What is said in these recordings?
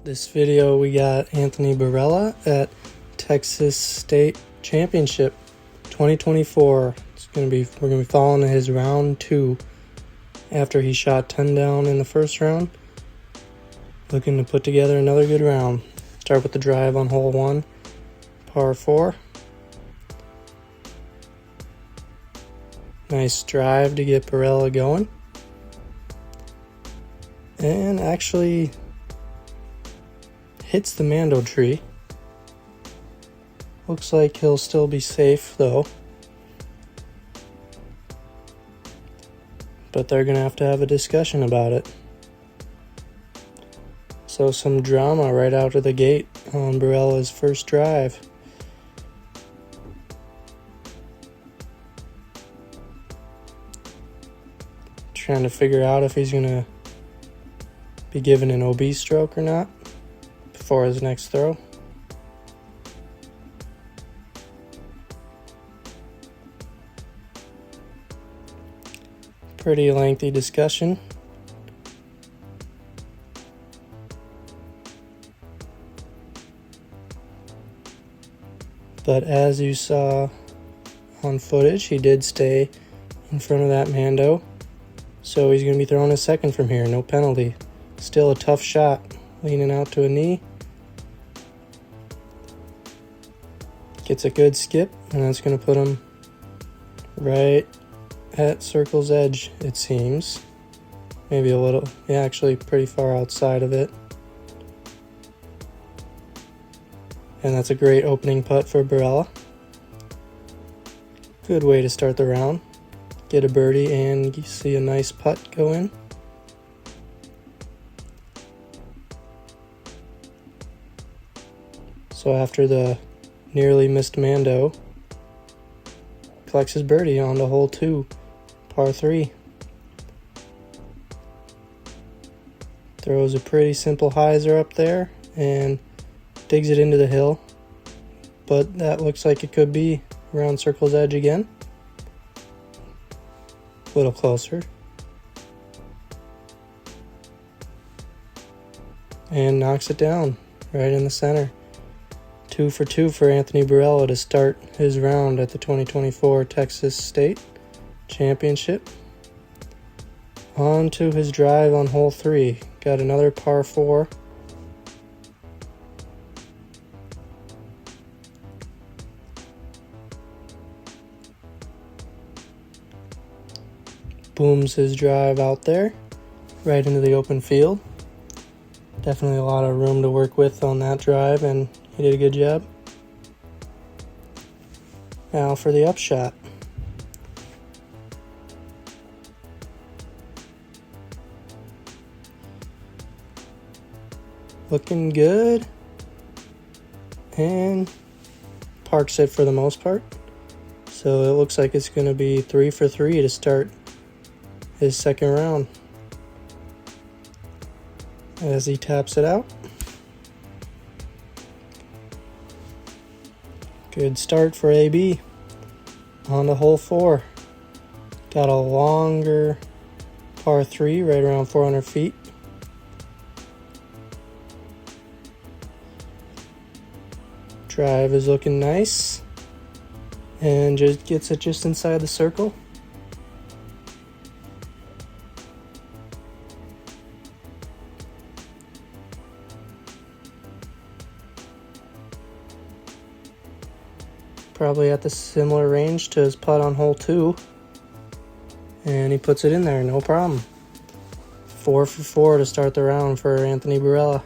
This video we got Anthony Barela at Texas State Championship 2024. We're gonna be following his round 2 after he shot 10 down in the first round. Looking to put together another good round. Start with the drive on hole 1, par 4. Nice drive to get Barela going. And actually hits the Mando tree. Looks like he'll still be safe though. But they're gonna have to have a discussion about it. So some drama right out of the gate on Barela's first drive. Trying to figure out if he's gonna be given an OB stroke or not before his next throw. Pretty lengthy discussion. But as you saw on footage, he did stay in front of that Mando. So he's going to be throwing a second from here, no penalty. Still a tough shot, leaning out to a knee. Gets a good skip, and that's going to put him right at circle's edge, it seems. Maybe a little, yeah, actually pretty far outside of it. And that's a great opening putt for Barela. Good way to start the round. Get a birdie and you see a nice putt go in. So after the nearly missed Mando, collects his birdie on to hole 2, par 3. Throws a pretty simple hyzer up there and digs it into the hill. But that looks like it could be around circle's edge again. A little closer. And knocks it down right in the center. 2 for 2 for Anthony Barela to start his round at the 2024 Texas State Championship. On to his drive on hole 3. Got another par 4. Booms his drive out there, right into the open field. Definitely a lot of room to work with on that drive, and he did a good job. Now for the upshot. Looking good. And parks it for the most part. So it looks like it's going to be 3 for 3 to start his second round. As he taps it out. Good start for AB. On to hole 4. Got a longer par 3, right around 400 feet. Drive is looking nice. And just gets it just inside the circle. Probably at the similar range to his putt on hole 2. And he puts it in there, no problem. 4 for 4 to start the round for Anthony Barela.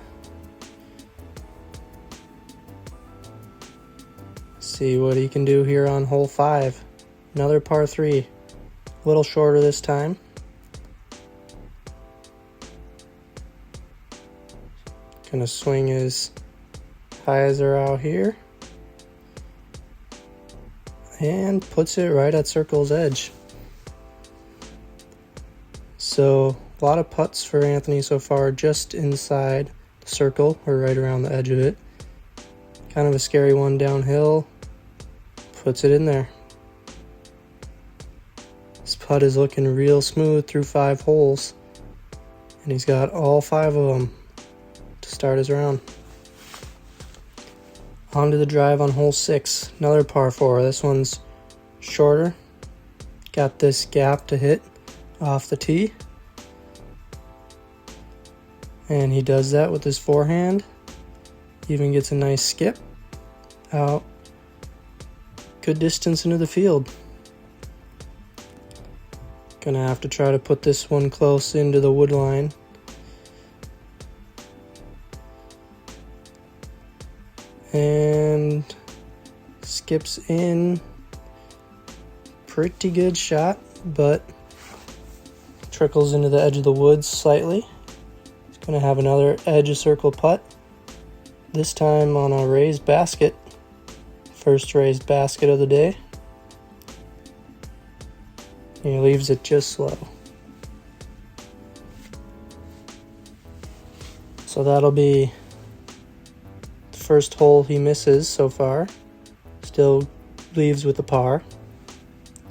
See what he can do here on hole 5. Another par 3. A little shorter this time. Gonna swing his hyzer out here. And puts it right at circle's edge. So a lot of putts for Anthony so far, just inside the circle or right around the edge of it. Kind of a scary one downhill. Puts it in there. This putt is looking real smooth through 5 holes. And he's got all 5 of them to start his round. On to the drive on hole 6, another par 4. This one's shorter. Got this gap to hit off the tee. And he does that with his forehand. Even gets a nice skip out. Good distance into the field. Gonna have to try to put this one close into the wood line. And skips in. Pretty good shot, but trickles into the edge of the woods slightly. He's gonna have another edge of circle putt. This time on a raised basket. First raised basket of the day. He leaves it just slow. So that'll be the first hole he misses so far. Still leaves with a par.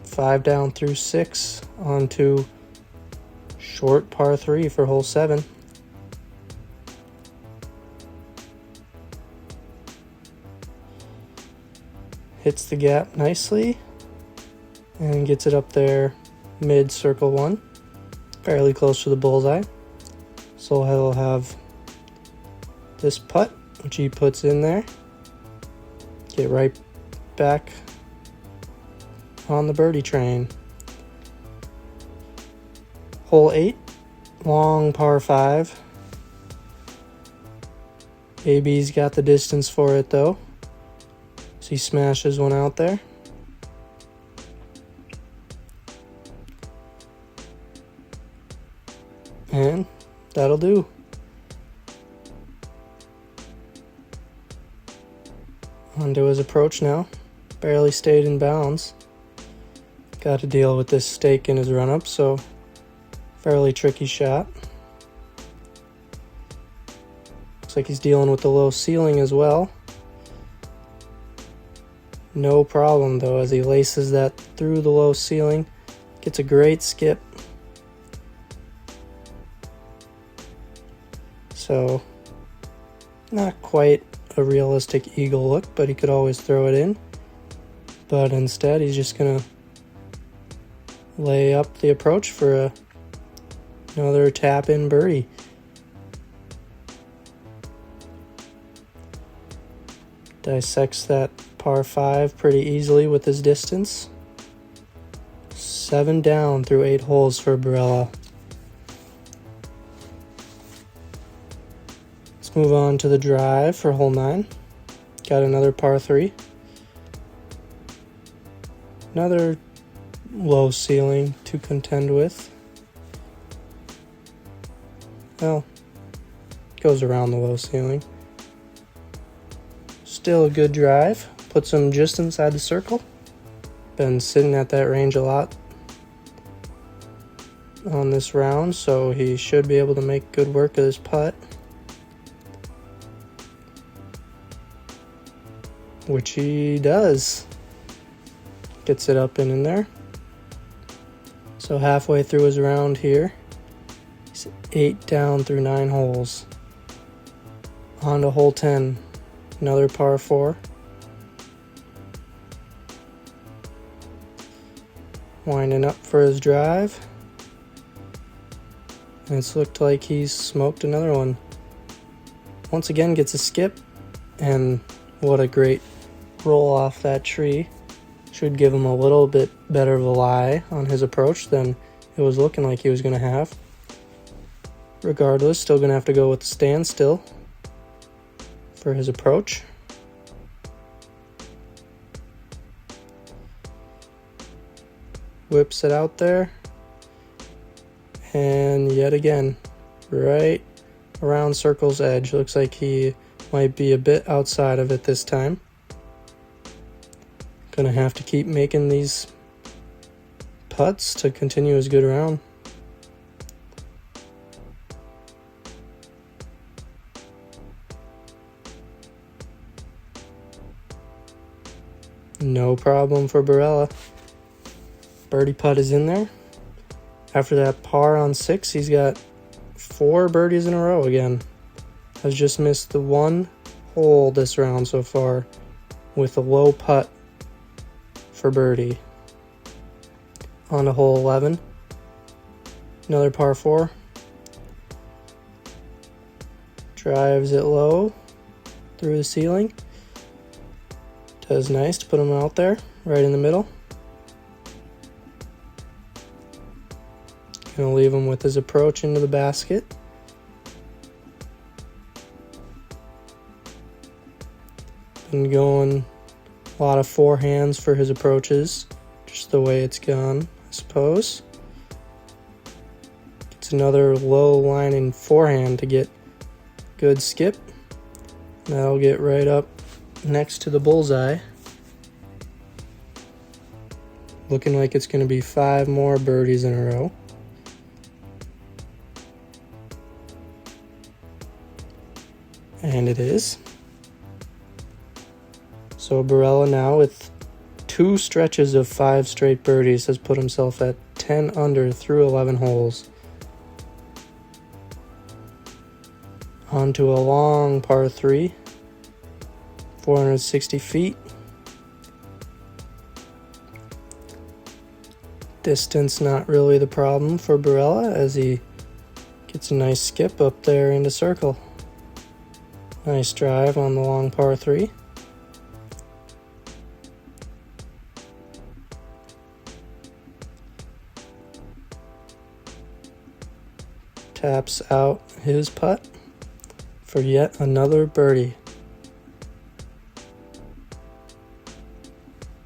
5 down through 6 onto short par 3 for hole 7. Hits the gap nicely and gets it up there mid circle 1, fairly close to the bullseye. So he'll have this putt, which he puts in there, get right back on the birdie train. Hole 8, long par 5. AB's got the distance for it though, so he smashes one out there. And that'll do. Onto his approach now. Barely stayed in bounds. Got to deal with this stake in his run-up, so fairly tricky shot. Looks like he's dealing with the low ceiling as well. No problem though, as he laces that through the low ceiling. Gets a great skip. So, not quite a realistic eagle look, but he could always throw it in. But instead, he's just going to lay up the approach for another tap-in birdie. Dissects that par 5 pretty easily with his distance. 7 down through 8 holes for Barela. Move on to the drive for hole 9. Got another par 3. Another low ceiling to contend with. Well, goes around the low ceiling. Still a good drive. Puts him just inside the circle. Been sitting at that range a lot on this round, so he should be able to make good work of this putt. Which he does. Gets it up and in there. So halfway through his round here. He's 8 down through 9 holes. On to hole 10. Another par 4. Winding up for his drive. And it's looked like he's smoked another one. Once again gets a skip. And what a great roll off that tree. Should give him a little bit better of a lie on his approach than it was looking like he was going to have. Regardless, still going to have to go with the standstill for his approach. Whips it out there. And yet again, right around circle's edge. Looks like he might be a bit outside of it this time. Gonna have to keep making these putts to continue his good round. No problem for Barela. Birdie putt is in there. After that par on 6, he's got 4 birdies in a row again. has just missed the one hole this round so far with a low putt for birdie. On to hole 11. Another par 4. Drives it low through the ceiling. Does nice to put him out there, right in the middle. Gonna leave him with his approach into the basket. Been going a lot of forehands for his approaches, just the way it's gone, I suppose. Gets another low lining forehand to get good skip. That'll get right up next to the bullseye. Looking like it's going to be 5 more birdies in a row. And it is. So Barela now with 2 stretches of 5 straight birdies has put himself at 10 under through 11 holes. Onto a long par 3, 460 feet. Distance not really the problem for Barela as he gets a nice skip up there into circle. Nice drive on the long par 3. Taps out his putt for yet another birdie.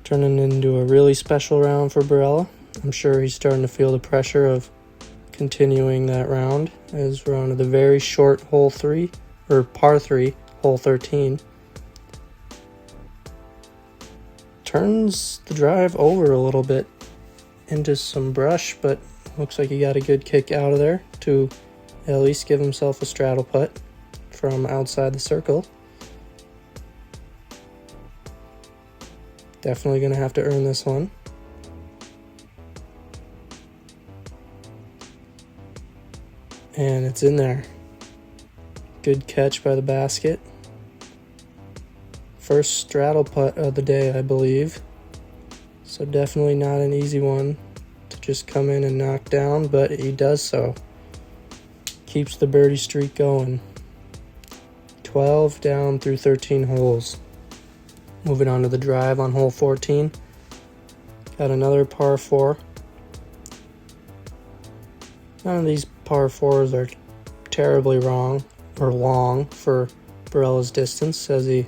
Turning into a really special round for Barela. I'm sure he's starting to feel the pressure of continuing that round as we're on to the very short hole 3, or par 3, hole 13. Turns the drive over a little bit into some brush, but looks like he got a good kick out of there to at least give himself a straddle putt from outside the circle. Definitely going to have to earn this one. And it's in there. Good catch by the basket. First straddle putt of the day, I believe. So definitely not an easy one to just come in and knock down, but he does so. Keeps the birdie streak going. 12 down through 13 holes. Moving on to the drive on hole 14. Got another par 4. None of these par 4s are terribly wrong or long for Barela's distance as he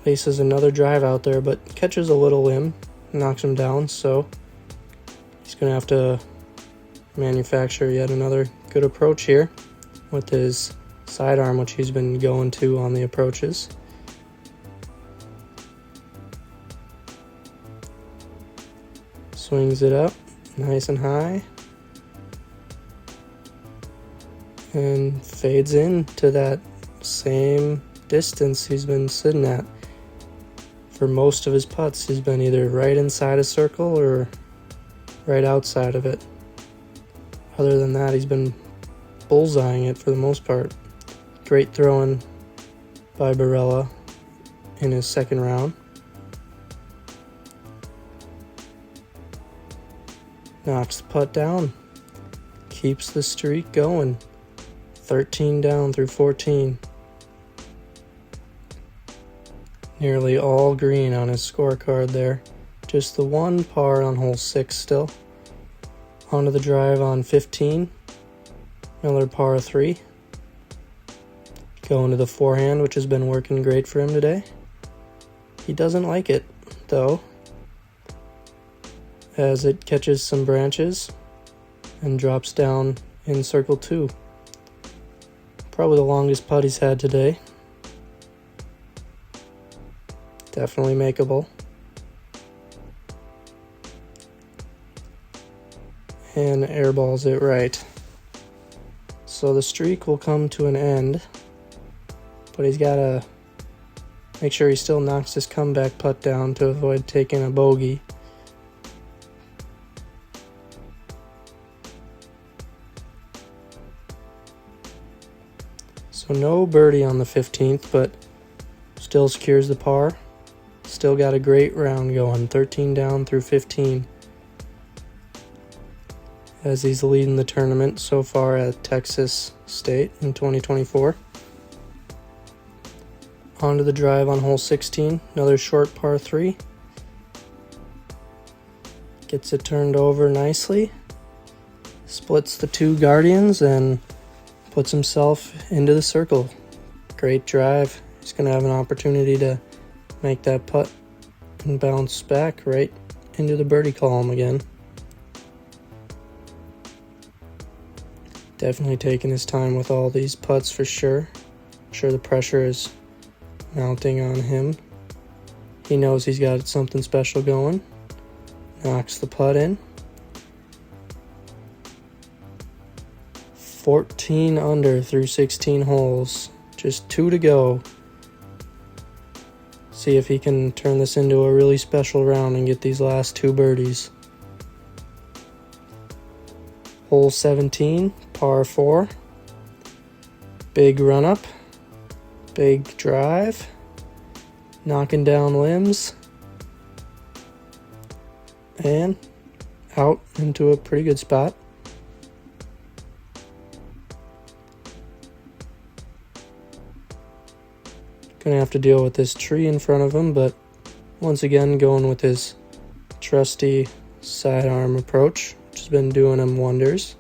laces another drive out there, but catches a little limb, knocks him down, so he's going to have to manufacture yet another good approach here with his sidearm, which he's been going to on the approaches. Swings it up nice and high and fades in to that same distance he's been sitting at. For most of his putts, he's been either right inside a circle or right outside of it. Other than that, he's been bullseyeing it for the most part. Great throwing by Barela in his second round. Knocks the putt down. Keeps the streak going. 13 down through 14. Nearly all green on his scorecard there. Just the one par on hole 6 still. Onto the drive on 15. Another par 3. Going to the forehand, which has been working great for him today. He doesn't like it, though, as it catches some branches and drops down in circle 2. Probably the longest putt he's had today. Definitely makeable. And airballs it right. So the streak will come to an end, but he's got to make sure he still knocks his comeback putt down to avoid taking a bogey. So no birdie on the 15th, but still secures the par. Still got a great round going, 13 down through 15. As he's leading the tournament so far at Texas State in 2024. On to the drive on hole 16, another short par 3. Gets it turned over nicely. Splits the two Guardians and puts himself into the circle. Great drive. He's going to have an opportunity to make that putt and bounce back right into the birdie column again. Definitely taking his time with all these putts for sure. I'm sure the pressure is mounting on him. He knows he's got something special going. Knocks the putt in. 14 under through 16 holes. Just 2 to go. See if he can turn this into a really special round and get these last 2 birdies. Hole 17, par 4. Big run up. Big drive. Knocking down limbs. And out into a pretty good spot. Gonna have to deal with this tree in front of him, but once again going with his trusty sidearm approach, which has been doing him wonders.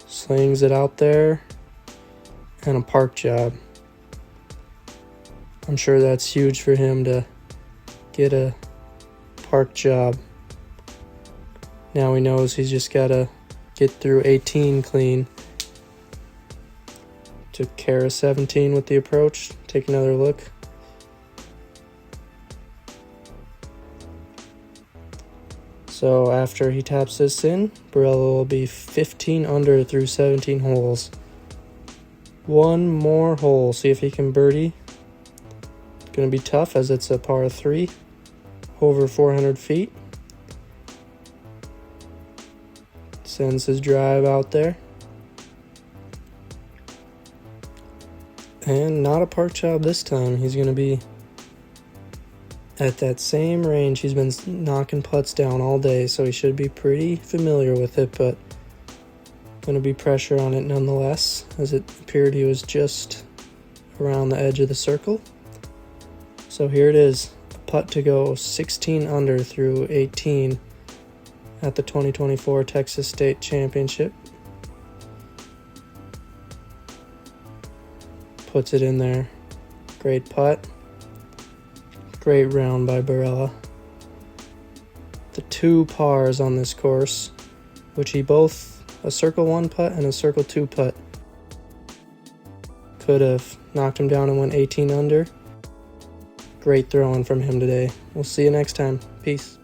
Slings it out there, and a park job. I'm sure that's huge for him to get a park job. Now he knows he's just gotta get through 18 clean. Took care of 17 with the approach. Take another look. So after he taps this in, Barela will be 15 under through 17 holes. One more hole. See if he can birdie. It's going to be tough as it's a par 3. Over 400 feet. Sends his drive out there. And not a park job this time. He's going to be at that same range. He's been knocking putts down all day, so he should be pretty familiar with it, but going to be pressure on it nonetheless, as it appeared he was just around the edge of the circle. So here it is, a putt to go 16 under through 18 at the 2024 Texas State Championship. Puts it in there. Great putt. Great round by Barela. The 2 pars on this course, which he both a circle 1 putt and a circle 2 putt. Could have knocked him down and went 18 under. Great throwing from him today. We'll see you next time. Peace.